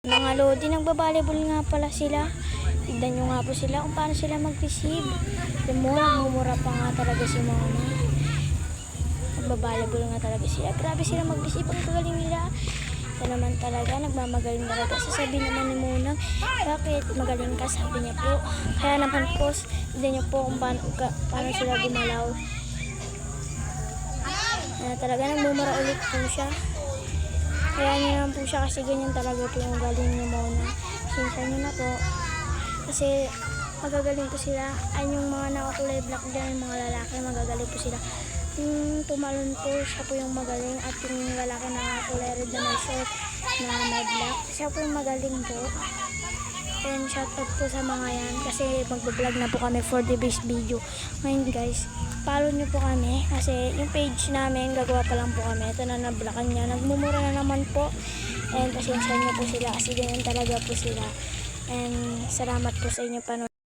Mga lodi, nagbabalibol nga pala sila. Tignan nyo nga po sila kung paano sila mag-receive. Mumura pa nga talaga si Mona. Nagbabalibol nga talaga sila. Grabe sila mag-receive, ang kagaling nila. Ito naman talaga, nagmamagaling talaga. Sasabihin naman ni Mona, bakit magaling ka? Sabi niya po. Kaya naman po, tignan nyo po kung paano sila gumalaw. Talaga nagmumura ulit po siya. Kaya niya naman po siya kasi ganyan talaga po yung galing ni Mona. Sinsa nyo na po. Kasi magagaling po sila. Ay yung mga nakakulay black dyan, yung mga lalaki, magagaling po sila. Yung tumalon po, siya po yung magaling. At yung lalaki na kulay red na may short na may black, siya po yung magaling po. And shout out po sa mga yan kasi magbablog na po kami for the best video. Ngayon guys, follow nyo po kami kasi yung page namin, gagawa pa lang po kami. Ito na nablakan niya, nagmumura na naman po. And pasensya nyo po sila kasi ganyan talaga po sila. And salamat po sa inyo panonood.